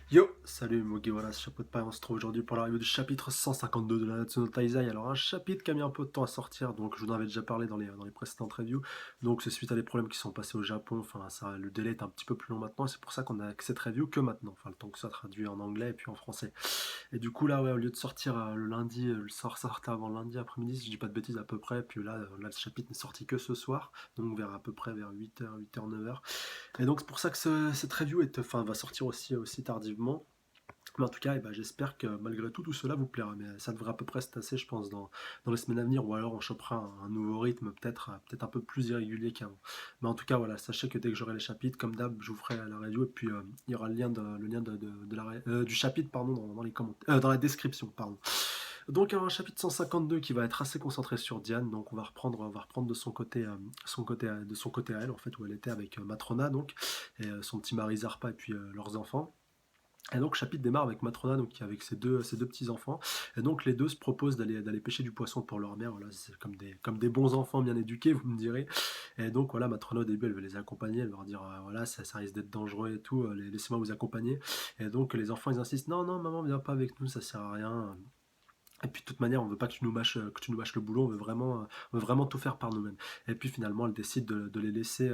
Yo, salut Mogi, voilà, ce chapeau de paille, on se trouve aujourd'hui pour la review du chapitre 152 de la Natsuno Taizai. Alors un chapitre qui a mis un peu de temps à sortir, donc je vous en avais déjà parlé dans les précédentes reviews, donc c'est suite à des problèmes qui sont passés au Japon, enfin ça, le délai est un petit peu plus long maintenant, et c'est pour ça qu'on a que cette review que maintenant, enfin le temps que ça traduit en anglais et puis en français. Et du coup là, ouais, au lieu de sortir le lundi, ça sortait avant lundi après-midi, si je dis pas de bêtises à peu près, puis là le chapitre n'est sorti que ce soir, donc vers à peu près vers 8h, 8h, 9h. Et donc c'est pour ça que cette review va sortir aussi tardivement. Mais en tout cas, j'espère que malgré tout cela vous plaira. Mais ça devrait à peu près se tasser, je pense, dans les semaines à venir. Ou alors on chopera un nouveau rythme, peut-être un peu plus irrégulier qu'avant. Mais en tout cas, voilà, sachez que dès que j'aurai les chapitres, comme d'hab, je vous ferai la review. Et puis il y aura le lien du chapitre pardon, dans les commentaires, dans la description. Pardon. Donc il y aura un chapitre 152 qui va être assez concentré sur Diane. Donc on va reprendre de de son côté à elle, en fait, où elle était avec Matrona, donc, et son petit mari Zarpa et puis leurs enfants. Et donc, le chapitre démarre avec Matrona, donc qui est avec ses deux petits-enfants. Et donc, les deux se proposent d'aller pêcher du poisson pour leur mère. Voilà, c'est comme des bons enfants bien éduqués, vous me direz. Et donc, voilà, Matrona, au début, elle veut les accompagner. Elle va leur dire, voilà, ça risque d'être dangereux et tout. Laissez-moi vous accompagner. Et donc, les enfants, ils insistent, non, non, maman, viens pas avec nous, ça sert à rien. Et puis de toute manière, on veut pas que tu nous mâches le boulot, on veut vraiment tout faire par nous-mêmes. Et puis finalement, elle décide de les laisser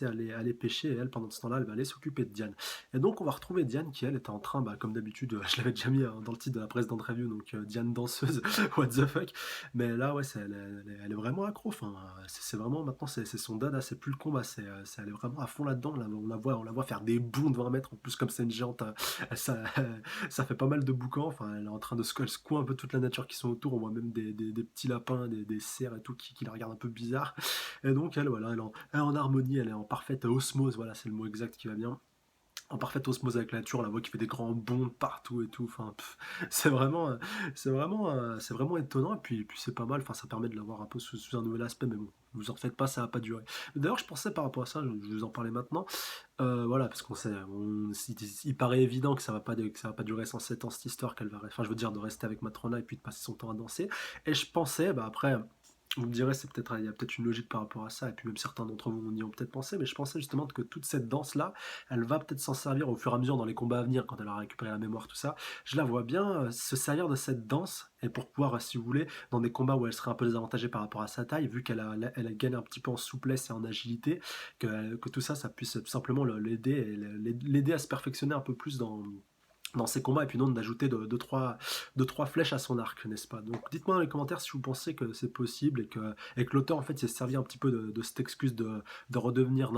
aller pêcher, et elle, pendant ce temps-là, elle va aller s'occuper de Diane. Et donc on va retrouver Diane qui, elle, était en train, comme d'habitude, je l'avais déjà mis dans le titre de la précédente review, donc Diane danseuse, what the fuck. Mais là, ouais, elle est vraiment accro, enfin, c'est vraiment, maintenant, c'est son dada, c'est plus le combat, elle est vraiment à fond là-dedans, là, on la voit faire des bonds de 20 mètres, en plus comme c'est une géante, ça, ça fait pas mal de boucan. Enfin, elle est en train elle secoue un peu toute la nature qui sont autour. On voit même des petits lapins, des cerfs et tout qui la regardent un peu bizarre. Et donc, elle, voilà, elle est en harmonie, elle est en parfaite osmose. Voilà, c'est le mot exact qui va bien. En parfaite osmose avec la nature, on la voit qui fait des grands bonds partout et tout. Enfin, c'est vraiment étonnant. Et puis c'est pas mal. Enfin, ça permet de l'avoir un peu sous un nouvel aspect. Mais bon, vous en faites pas, ça va pas durer. D'ailleurs, je pensais par rapport à ça, je vous en parlais maintenant. Voilà, parce qu'on sait, il paraît évident que ça va pas durer 107 ans cette histoire enfin, je veux dire, de rester avec Matrona et puis de passer son temps à danser. Et je pensais, après, vous me direz, il y a peut-être une logique par rapport à ça, et puis même certains d'entre vous y ont peut-être pensé, mais je pensais justement que toute cette danse-là, elle va peut-être s'en servir au fur et à mesure dans les combats à venir, quand elle aura récupéré la mémoire, tout ça. Je la vois bien se servir de cette danse, et pour pouvoir, si vous voulez, dans des combats où elle serait un peu désavantagée par rapport à sa taille, vu qu'elle gagne un petit peu en souplesse et en agilité, que tout ça, ça puisse tout simplement l'aider à se perfectionner un peu plus dans ses combats, et puis non d'ajouter deux, trois flèches à son arc, n'est-ce pas? Donc dites-moi dans les commentaires si vous pensez que c'est possible, et que l'auteur en fait s'est servi un petit peu de cette excuse de redevenir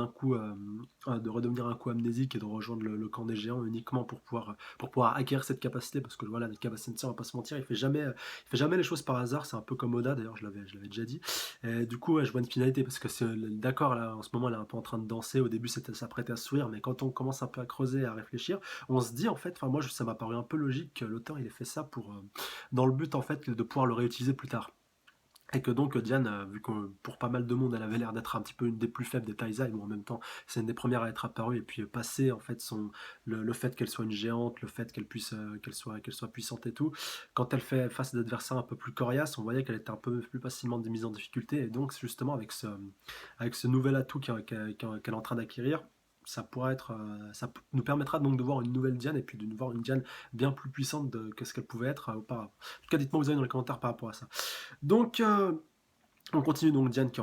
redevenir un coup amnésique et de rejoindre le camp des géants uniquement pour pouvoir acquérir cette capacité, parce que voilà, les Sensei, on va pas se mentir, il fait jamais les choses par hasard, c'est un peu comme Oda, d'ailleurs je l'avais déjà dit. Et du coup, ouais, je vois une finalité, parce que d'accord, là en ce moment elle est un peu en train de danser, au début ça s'apprêtait à sourire, mais quand on commence un peu à creuser, à réfléchir, on se dit en fait, enfin moi ça m'a paru un peu logique que l'auteur il ait fait ça dans le but en fait de pouvoir le réutiliser plus tard. Et que donc Diane, vu que pour pas mal de monde, elle avait l'air d'être un petit peu une des plus faibles des Taizai, bon, en même temps, c'est une des premières à être apparue, et puis passer en fait le fait qu'elle soit une géante, le fait qu'elle soit puissante et tout, quand elle fait face à des adversaires un peu plus coriaces, on voyait qu'elle était un peu plus facilement mise en difficulté, et donc justement avec ce nouvel atout qu'elle est en train d'acquérir, ça nous permettra donc de voir une nouvelle Diane, et puis de voir une Diane bien plus puissante que ce qu'elle pouvait être auparavant. En tout cas, dites-moi vous avez dans les commentaires par rapport à ça. Donc, on continue donc Diane qui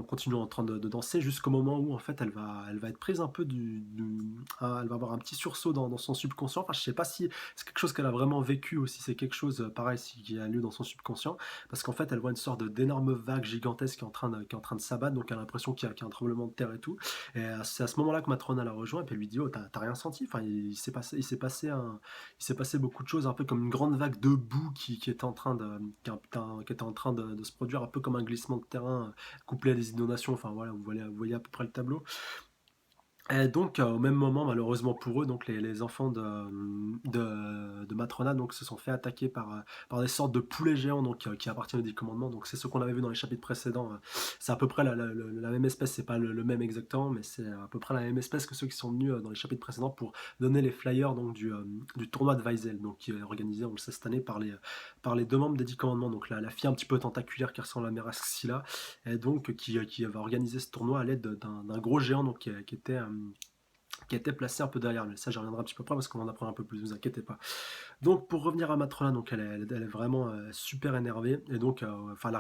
continue en train de danser jusqu'au moment où en fait elle va être prise un peu elle va avoir un petit sursaut dans son subconscient. Enfin, je sais pas si c'est quelque chose qu'elle a vraiment vécu ou si c'est quelque chose pareil qui a lieu dans son subconscient, parce qu'en fait elle voit une sorte d'énorme vague gigantesque qui est en train de s'abattre, donc elle a l'impression qu'il y a un tremblement de terre et tout. Et c'est à ce moment-là que Matrona la rejoint et puis elle lui dit, oh, t'as rien senti? Enfin, il s'est passé beaucoup de choses, un peu comme une grande vague de boue qui était en train de se produire, un peu comme un glissement de terrain couplé à des inondations. Enfin voilà, vous voyez à peu près le tableau. Et donc, au même moment, malheureusement pour eux, donc les enfants de Matrona donc, se sont fait attaquer par des sortes de poulets géants, donc, qui appartiennent au 10 commandements. Donc, c'est ce qu'on avait vu dans les chapitres précédents. C'est à peu près la même espèce, c'est pas le même exactement, mais c'est à peu près la même espèce que ceux qui sont venus dans les chapitres précédents pour donner les flyers donc, du tournoi de Weisel, donc, qui est organisé, on le sait, cette année par les deux membres des 10 commandements. Donc, la fille un petit peu tentaculaire qui ressemble à Meraxila, et donc qui va organiser ce tournoi à l'aide d'un gros géant donc, qui était placée un peu derrière lui. Ça, j'y reviendrai un petit peu après parce qu'on en apprend un peu plus, ne vous inquiétez pas. Donc pour revenir à Matrona, donc elle est vraiment super énervée et donc enfin elle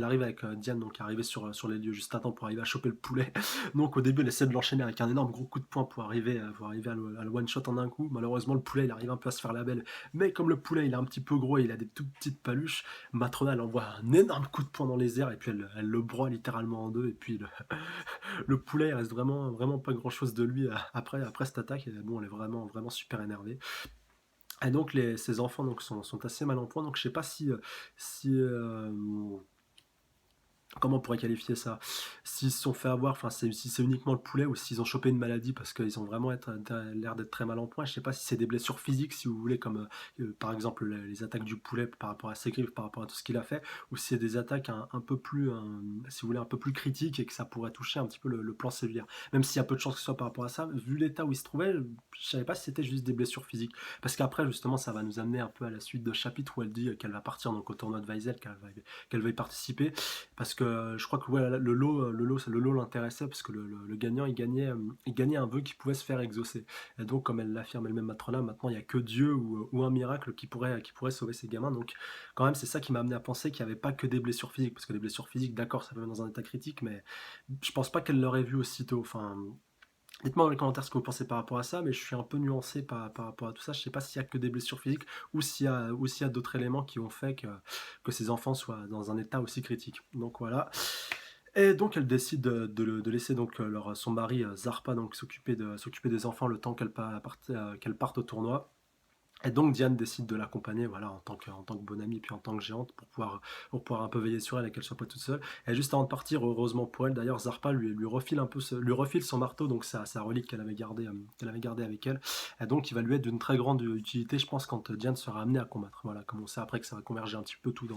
arrive avec Diane donc arrivée sur les lieux juste à temps pour arriver à choper le poulet. Donc au début elle essaie de l'enchaîner avec un énorme gros coup de poing pour arriver à le one shot en un coup. Malheureusement le poulet il arrive un peu à se faire la belle, mais comme le poulet il est un petit peu gros et il a des toutes petites paluches, Matrona elle envoie un énorme coup de poing dans les airs et puis elle le broie littéralement en deux et puis le poulet il reste vraiment pas grand chose de lui après cette attaque. Et bon elle est vraiment super énervée. Et donc ces enfants donc, sont assez mal en point, donc je sais pas si comment on pourrait qualifier ça? S'ils se sont fait avoir, enfin si c'est uniquement le poulet ou s'ils ont chopé une maladie parce qu'ils ont vraiment l'air d'être très mal en point. Je sais pas si c'est des blessures physiques, si vous voulez, comme par exemple les attaques du poulet par rapport à ses griffes, par rapport à tout ce qu'il a fait, ou si c'est des attaques un peu plus, si vous voulez, un peu plus critiques et que ça pourrait toucher un petit peu le plan cellulaire. Même s'il y a peu de chances que ce soit par rapport à ça, vu l'état où il se trouvait, je savais pas si c'était juste des blessures physiques. Parce qu'après, justement, ça va nous amener un peu à la suite de chapitre où elle dit qu'elle va partir donc au tournoi de Weisel, qu'elle va y participer parce que je crois que ouais, le lot l'intéressait parce que le gagnant il gagnait un vœu qui pouvait se faire exaucer. Et donc comme elle l'affirme elle-même Matrona, maintenant il n'y a que Dieu ou un miracle qui pourrait sauver ces gamins. Donc quand même c'est ça qui m'a amené à penser qu'il n'y avait pas que des blessures physiques, parce que les blessures physiques d'accord ça peut mettre dans un état critique, mais je pense pas qu'elle l'aurait vu aussitôt. Enfin, dites-moi dans les commentaires ce que vous pensez par rapport à ça, mais je suis un peu nuancé par rapport à tout ça. Je sais pas s'il y a que des blessures physiques ou s'il y a d'autres éléments qui ont fait que ces enfants soient dans un état aussi critique. Donc voilà. Et donc elle décide de laisser donc son mari Zarpa donc s'occuper des enfants le temps qu'elle parte au tournoi. Et donc Diane décide de l'accompagner, voilà, en tant que bonne amie, puis en tant que géante, pour pouvoir un peu veiller sur elle et qu'elle soit pas toute seule. Et juste avant de partir, heureusement pour elle, d'ailleurs, Zarpa lui refile lui refile son marteau, donc sa relique qu'elle avait gardé avec elle. Et donc il va lui être d'une très grande utilité, je pense, quand Diane sera amenée à combattre. Voilà, comme on sait après que ça va converger un petit peu tout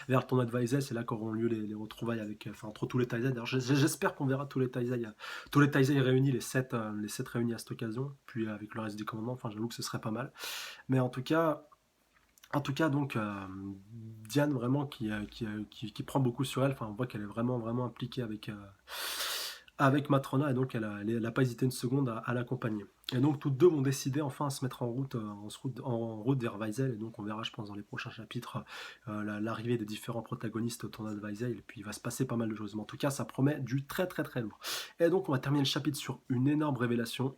vers le tournoi de Weisel, c'est là qu'auront lieu les retrouvailles enfin, entre tous les Taizai. D'ailleurs, j'espère qu'on verra tous les Taizai réunis, les sept réunis à cette occasion, puis avec le reste du commandement. Enfin, j'avoue que ce serait pas mal. Mais en tout cas donc Diane vraiment qui prend beaucoup sur elle. Enfin, on voit qu'elle est vraiment impliquée avec Matrona et donc elle a pas hésité une seconde à l'accompagner. Et donc toutes deux vont décider enfin à se mettre en route vers Weisel et donc on verra je pense dans les prochains chapitres l'arrivée des différents protagonistes au tournoi de Weisel et puis il va se passer pas mal de choses. Mais en tout cas ça promet du très lourd. Et donc on va terminer le chapitre sur une énorme révélation.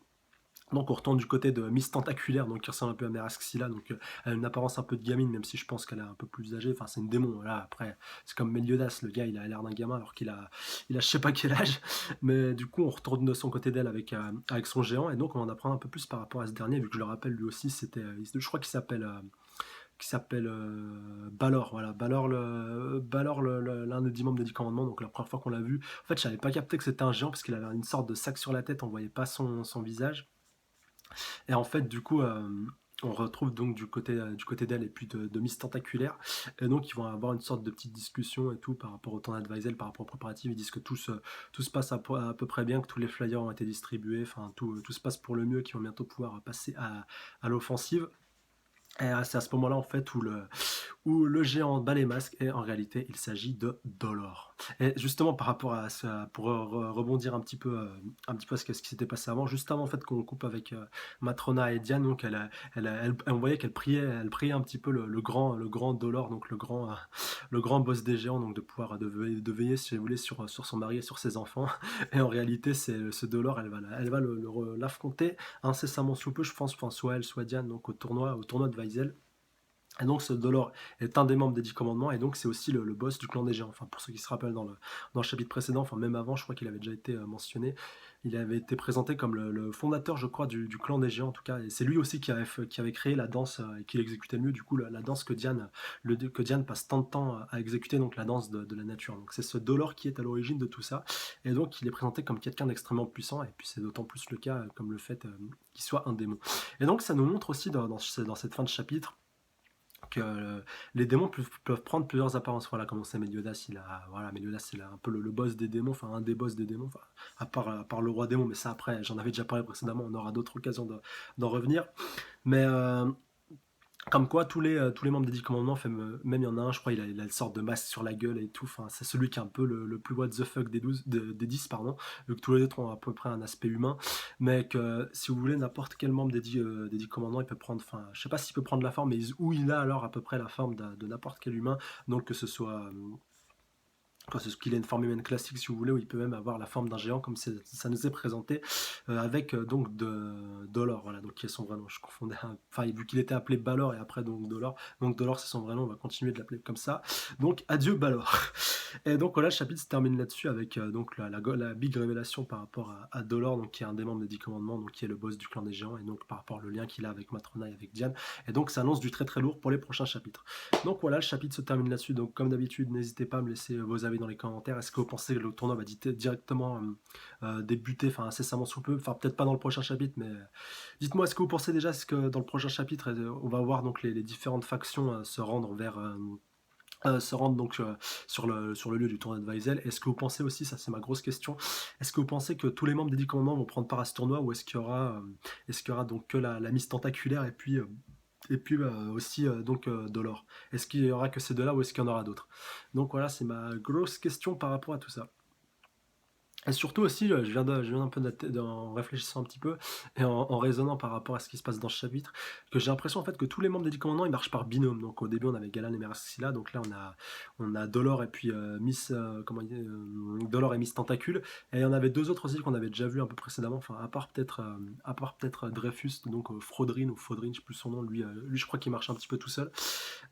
Donc on retourne du côté de Miss Tentaculaire, donc qui ressemble un peu à Meraxila, donc elle a une apparence un peu de gamine, même si je pense qu'elle est un peu plus âgée. Enfin c'est une démon. Voilà, après c'est comme Meliodas, le gars il a l'air d'un gamin alors qu'il a je sais pas quel âge. Mais du coup on retourne de son côté d'elle avec son géant et donc on en apprend un peu plus par rapport à ce dernier, vu que je le rappelle lui aussi je crois qu'il s'appelle Balor, voilà, Balor l'un des 10 membres des 10 commandements, donc la première fois qu'on l'a vu, en fait je n'avais pas capté que c'était un géant parce qu'il avait une sorte de sac sur la tête, on voyait pas son visage. Et en fait, du coup, on retrouve donc du côté d'elle et puis de Miss Tentaculaire. Et donc, ils vont avoir une sorte de petite discussion et tout par rapport au temps d'Advisel, par rapport aux préparatifs. Ils disent que tout se passe à peu près bien, que tous les flyers ont été distribués, enfin, tout se passe pour le mieux, qu'ils vont bientôt pouvoir passer à l'offensive. Et c'est à ce moment-là, en fait, où le géant bat les masques et en réalité il s'agit de Dolor. Et justement par rapport à ça, pour rebondir un petit peu à ce qui s'était passé avant, juste avant en fait qu'on coupe avec Matrona et Diane, donc on voyait elle priait un petit peu le grand Dolor, donc le grand boss des géants, donc de pouvoir de veiller si vous voulez sur son mari et sur ses enfants. Et en réalité c'est ce Dolor, elle va l'affronter incessamment sous peu, je pense, enfin, soit elle soit Diane, donc au tournoi de Weisel. Et donc ce Dolor est un des membres des 10 commandements et donc c'est aussi le boss du clan des géants. Enfin pour ceux qui se rappellent dans le chapitre précédent, enfin même avant je crois qu'il avait déjà été mentionné, il avait été présenté comme le fondateur je crois du clan des géants en tout cas et c'est lui aussi qui avait créé la danse et qui l'exécutait le mieux du coup la danse que Diane passe tant de temps à exécuter, donc la danse de la nature. Donc c'est ce Dolor qui est à l'origine de tout ça et donc il est présenté comme quelqu'un d'extrêmement puissant et puis c'est d'autant plus le cas comme le fait qu'il soit un démon. Et donc ça nous montre aussi dans cette fin de chapitre que les démons peuvent prendre plusieurs apparences. Voilà, comme on sait, Meliodas c'est un peu le boss des démons, enfin un des boss des démons, enfin, à part le roi démon, mais ça après, j'en avais déjà parlé précédemment, on aura d'autres occasions d'en revenir. Mais Comme quoi, tous les membres des 10 commandements, même il y en a un, je crois, il a une sorte de masque sur la gueule et tout. Enfin, c'est celui qui est un peu le plus what the fuck des 10, pardon, vu que tous les autres ont à peu près un aspect humain. Mais que si vous voulez, n'importe quel membre des 10 commandements, il peut prendre, enfin, je sais pas s'il peut prendre la forme, mais où il a alors à peu près la forme de n'importe quel humain. Donc que ce soit c'est ce qu'il a une forme humaine classique, si vous voulez, où il peut même avoir la forme d'un géant, comme ça nous est présenté, avec donc Dolor, voilà, donc qui est son vrai nom. Je confondais, enfin, vu qu'il était appelé Balor et après donc Dolor c'est son vrai nom, on va continuer de l'appeler comme ça. Donc adieu Balor. Et donc voilà, le chapitre se termine là-dessus avec donc la big révélation par rapport à Dolor, donc qui est un des membres des 10 commandements, donc qui est le boss du clan des géants, et donc par rapport au lien qu'il a avec Matrona et avec Diane. Et donc ça annonce du très très lourd pour les prochains chapitres. Donc voilà, le chapitre se termine là-dessus. Donc comme d'habitude, n'hésitez pas à me laisser vos avis dans les commentaires. Est-ce que vous pensez que le tournoi va directement débuter, enfin incessamment sous peu, enfin peut-être pas dans le prochain chapitre, mais dites-moi, est-ce que vous pensez déjà, est-ce que dans le prochain chapitre, on va voir donc les différentes factions se rendre vers se rendre donc sur le lieu du tournoi de Weisel. Est-ce que vous pensez aussi, ça c'est ma grosse question, est-ce que vous pensez que tous les membres des 10 commandements vont prendre part à ce tournoi, ou est-ce qu'il y aura donc que la Miss Tentaculaire et puis aussi donc Dolor. Est-ce qu'il y aura que ces deux-là, ou est-ce qu'il y en aura d'autres? Donc voilà, c'est ma grosse question par rapport à tout ça. Et surtout aussi, je viens un peu en réfléchissant un petit peu et en raisonnant par rapport à ce qui se passe dans ce chapitre, que j'ai l'impression en fait que tous les membres des 10 commandants ils marchent par binôme. Donc au début on avait Galan et Mercila, donc là on a Dolor et puis Dolor et Miss Tentacule, et il y en avait deux autres aussi qu'on avait déjà vu un peu précédemment, enfin à part peut-être Dreyfus, donc Frodrin ou Fodrin, je sais plus son nom, lui je crois qu'il marche un petit peu tout seul.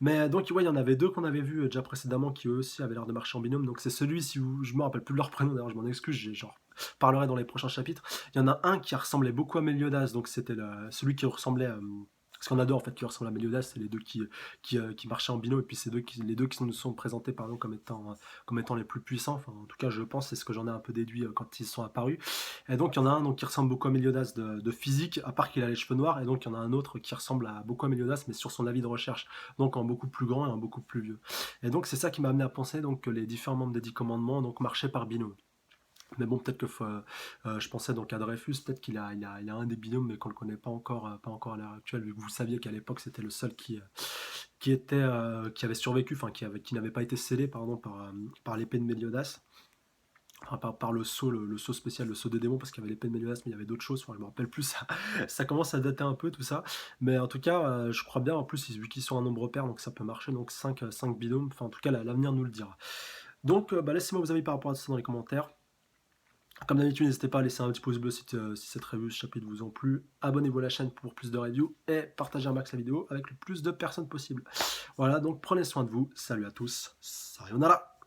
Mais donc, ouais, il y en avait deux qu'on avait vus déjà précédemment qui eux aussi avaient l'air de marcher en binôme. Donc, c'est celui, si vous, je me rappelle plus de leur prénom d'ailleurs, je m'en excuse, j'ai genre parlerai dans les prochains chapitres. Il y en a un qui ressemblait beaucoup à Meliodas, donc c'était celui qui ressemblait à. Parce qu'on a deux en fait qui ressemblent à Meliodas, c'est les deux qui marchaient en binôme, et puis c'est les deux qui nous sont présentés pardon, comme étant les plus puissants. Enfin, en tout cas, je pense, c'est ce que j'en ai un peu déduit quand ils sont apparus. Et donc, il y en a un donc, qui ressemble beaucoup à Meliodas de physique, à part qu'il a les cheveux noirs, et donc il y en a un autre qui ressemble beaucoup à Meliodas, mais sur son avis de recherche, donc en beaucoup plus grand et en beaucoup plus vieux. Et donc, c'est ça qui m'a amené à penser donc, que les différents membres des 10 commandements donc, marchaient par binôme. Mais bon, peut-être que je pensais donc à Dreyfus, peut-être qu'il a un des binômes, mais qu'on ne le connaît pas encore à l'heure actuelle, vu que vous saviez qu'à l'époque c'était le seul qui avait survécu, enfin qui n'avait pas été scellé pardon, par l'épée de Méliodas. Enfin, par le saut spécial, le saut des démons, parce qu'il y avait l'épée de Méliodas, mais il y avait d'autres choses, enfin, je me rappelle plus, ça commence à dater un peu tout ça. Mais en tout cas, je crois bien, en plus, vu qu'ils sont un nombre pair, donc ça peut marcher, donc 5 binômes, enfin en tout cas, l'avenir nous le dira. Donc, laissez-moi vos avis par rapport à ça dans les commentaires. Comme d'habitude, n'hésitez pas à laisser un petit pouce bleu si cette review, ce chapitre vous ont plu. Abonnez-vous à la chaîne pour plus de reviews et partagez un max la vidéo avec le plus de personnes possible. Voilà, donc prenez soin de vous. Salut à tous. Sayonara.